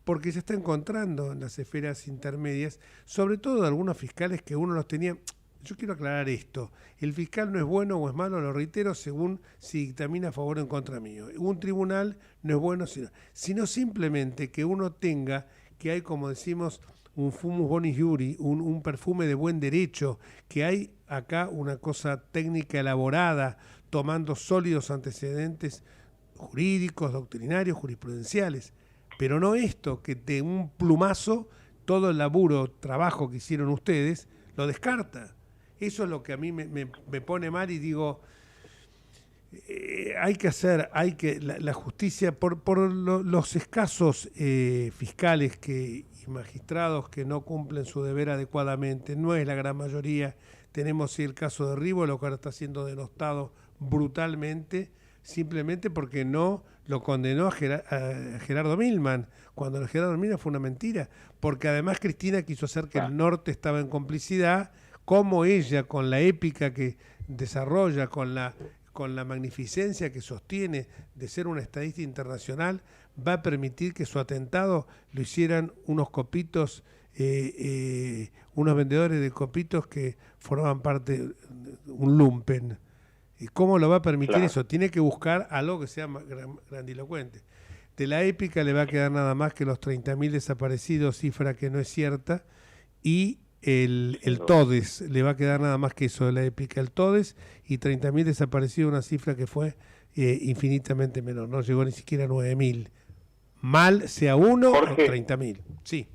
porque se está encontrando en las esferas intermedias, sobre todo de algunos fiscales que uno los tenía. Yo quiero aclarar esto, el fiscal no es bueno o es malo, lo reitero, según si dictamina a favor o en contra mío. Un tribunal no es bueno, sino simplemente que uno tenga, que hay, como decimos, un fumus bonis iuri, un perfume de buen derecho, que hay acá una cosa técnica elaborada, tomando sólidos antecedentes jurídicos, doctrinarios, jurisprudenciales, pero no esto, que de un plumazo todo el laburo, trabajo que hicieron ustedes, lo descarta. Eso es lo que a mí me pone mal y digo, la justicia, por los escasos fiscales y magistrados que no cumplen su deber adecuadamente, no es la gran mayoría. Tenemos sí el caso de Rivolo, que ahora está siendo denostado brutalmente, simplemente porque no lo condenó a Gerardo Milman, cuando el Gerardo Milman fue una mentira, porque además Cristina quiso hacer que el norte estaba en complicidad, como ella, con la épica que desarrolla, con la magnificencia que sostiene de ser una estadista internacional, va a permitir que su atentado lo hicieran unos copitos, unos vendedores de copitos que formaban parte de un lumpen. ¿Y cómo lo va a permitir eso? Tiene que buscar algo que sea grandilocuente. De la épica le va a quedar nada más que los 30.000 desaparecidos, cifra que no es cierta, y el TODES, le va a quedar nada más que eso de la épica, el TODES, y 30.000 desaparecidos, una cifra que fue infinitamente menor, no llegó ni siquiera a 9.000. Mal sea uno, Jorge, o 30.000. Sí.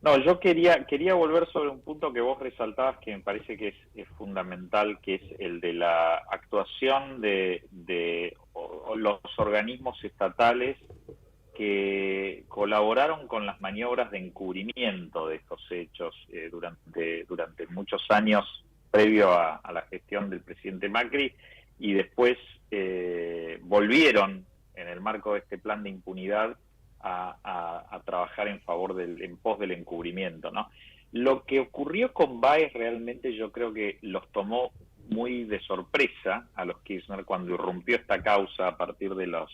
No, yo quería volver sobre un punto que vos resaltabas que me parece que es fundamental, que es el de la actuación de los organismos estatales que colaboraron con las maniobras de encubrimiento de estos hechos durante muchos años previo a la gestión del presidente Macri, y después volvieron en el marco de este plan de impunidad a trabajar en pos del encubrimiento, ¿no? Lo que ocurrió con Báez realmente yo creo que los tomó muy de sorpresa a los Kirchner cuando irrumpió esta causa a partir de los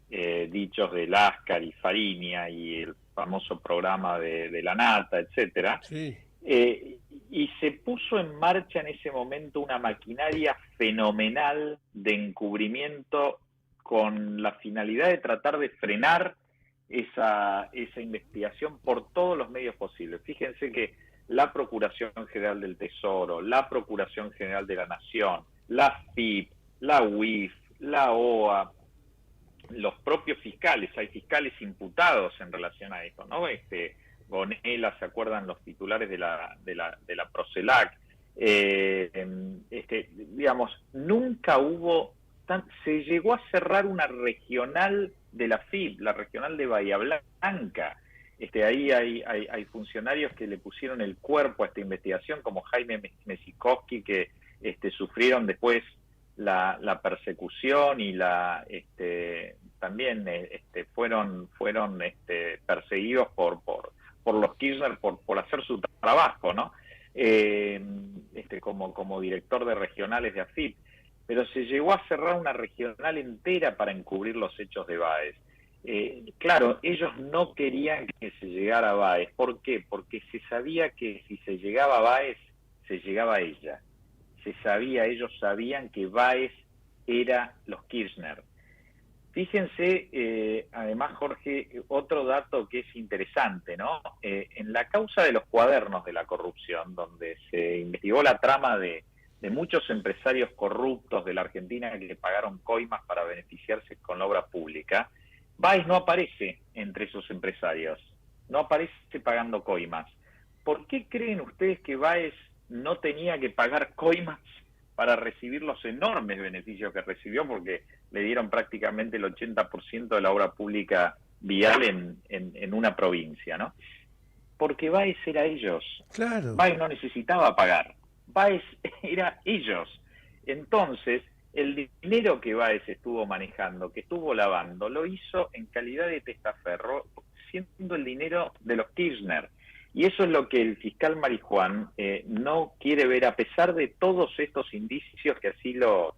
dichos de Láscar y Fariña y el famoso programa de la Nata, etcétera. Sí. Y se puso en marcha en ese momento una maquinaria fenomenal de encubrimiento con la finalidad de tratar de frenar esa investigación por todos los medios posibles. Fíjense que la Procuración General del Tesoro, la Procuración General de la Nación, la FIP, la UIF, la OA, los propios fiscales, hay fiscales imputados en relación a esto, ¿no? Gonela, ¿se acuerdan los titulares de la Procelac? Digamos, nunca hubo se llegó a cerrar una regional de la FIP, la regional de Bahía Blanca. Ahí hay funcionarios que le pusieron el cuerpo a esta investigación, como Jaime Mesikowski, que sufrieron después la persecución y también fueron perseguidos por los Kirchner por hacer su trabajo, ¿no? Como director de regionales de AFIP. Pero se llegó a cerrar una regional entera para encubrir los hechos de Báez. Claro, ellos no querían que se llegara a Báez. ¿Por qué? Porque se sabía que si se llegaba a Báez, se llegaba a ella. Ellos sabían que Báez era los Kirchner. Fíjense, además, Jorge, otro dato que es interesante, ¿no? En la causa de los cuadernos de la corrupción, donde se investigó la trama de muchos empresarios corruptos de la Argentina que pagaron coimas para beneficiarse con la obra pública, Báez no aparece entre esos empresarios, no aparece pagando coimas. ¿Por qué creen ustedes que Báez no tenía que pagar coimas para recibir los enormes beneficios que recibió? Porque le dieron prácticamente el 80% de la obra pública vial en una provincia, ¿no? Porque Báez era ellos. Claro. Báez no necesitaba pagar. Báez era ellos. Entonces, el dinero que Báez estuvo manejando, que estuvo lavando, lo hizo en calidad de testaferro, siendo el dinero de los Kirchner. Y eso es lo que el fiscal Marijuán no quiere ver, a pesar de todos estos indicios que así lo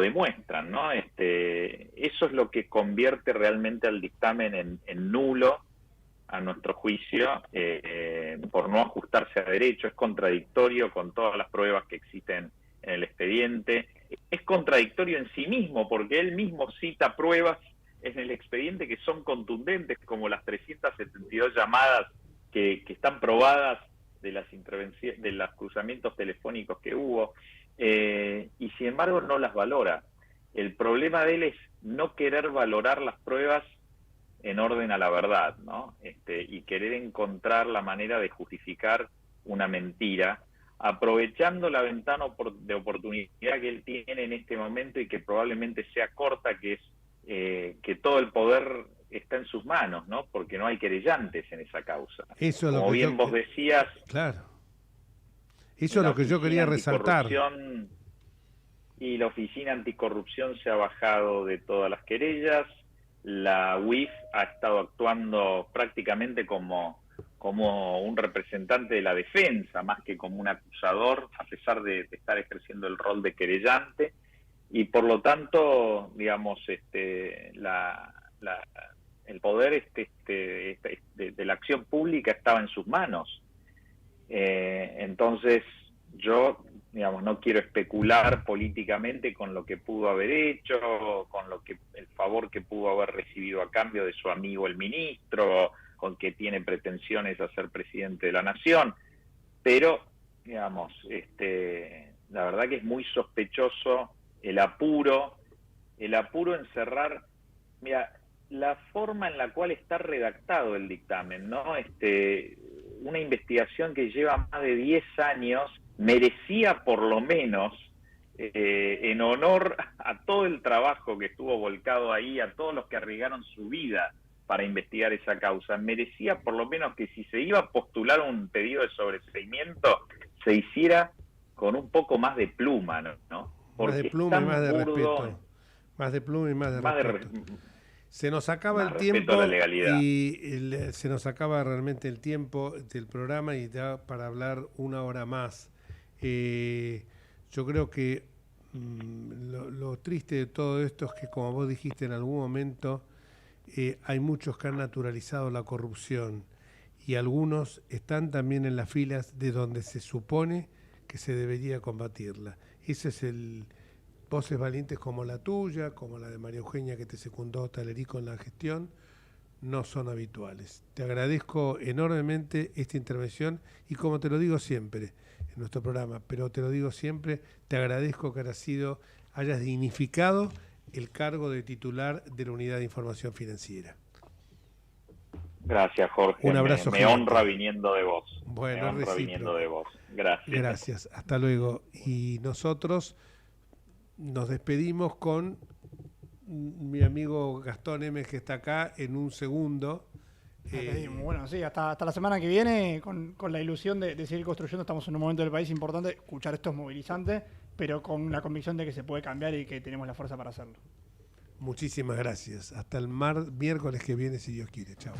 demuestran, ¿no? Eso es lo que convierte realmente al dictamen en nulo, a nuestro juicio, por no ajustarse a derecho. Es contradictorio con todas las pruebas que existen en el expediente. Es contradictorio en sí mismo, porque él mismo cita pruebas en el expediente que son contundentes, como las 372 llamadas que están probadas de las intervenciones, de los cruzamientos telefónicos que hubo. y sin embargo no las valora. El problema de él es no querer valorar las pruebas en orden a la verdad, ¿no? Y querer encontrar la manera de justificar una mentira, aprovechando la ventana de oportunidad que él tiene en este momento y que probablemente sea corta, que es que todo el poder está en sus manos, ¿no? Porque no hay querellantes en esa causa. Eso es Como lo que bien vos decías... Claro. Eso es lo que yo quería resaltar. Y la Oficina Anticorrupción se ha bajado de todas las querellas. La UIF ha estado actuando prácticamente como un representante de la defensa, más que como un acusador, a pesar de estar ejerciendo el rol de querellante. Y por lo tanto, digamos, el poder de la acción pública estaba en sus manos. Entonces, yo, digamos, no quiero especular políticamente con lo que pudo haber hecho, con el favor que pudo haber recibido a cambio de su amigo el ministro, con que tiene pretensiones a ser presidente de la nación, pero, digamos, la verdad que es muy sospechoso el apuro en cerrar. Mira, la forma en la cual está redactado el dictamen, ¿no? Una investigación que lleva más de 10 años merecía por lo menos, en honor a todo el trabajo que estuvo volcado ahí, a todos los que arriesgaron su vida para investigar esa causa, merecía por lo menos que si se iba a postular un pedido de sobreseimiento, se hiciera con un poco más de pluma, ¿no? Porque más de pluma y más de respeto. Más de pluma y más de respeto. Se nos acaba el tiempo y se nos acaba realmente el tiempo del programa y da para hablar una hora más. Yo creo que lo triste de todo esto es que, como vos dijiste en algún momento, hay muchos que han naturalizado la corrupción y algunos están también en las filas de donde se supone que se debería combatirla. Ese es voces valientes como la tuya, como la de María Eugenia que te secundó Talerico en la gestión, no son habituales. Te agradezco enormemente esta intervención y, como te lo digo siempre en nuestro programa, pero te lo digo siempre, te agradezco que hayas dignificado el cargo de titular de la Unidad de Información Financiera. Gracias, Jorge. Un abrazo. Me honra viniendo de vos. Bueno, me honra viniendo de vos. Gracias. Gracias. Hasta luego. Y nosotros nos despedimos con mi amigo Gastón M, que está acá en un segundo. Bueno, sí, hasta la semana que viene, con la ilusión de seguir construyendo. Estamos en un momento del país importante. Escuchar esto es movilizante, pero con la convicción de que se puede cambiar y que tenemos la fuerza para hacerlo. Muchísimas gracias. Hasta el miércoles que viene, si Dios quiere. Chao.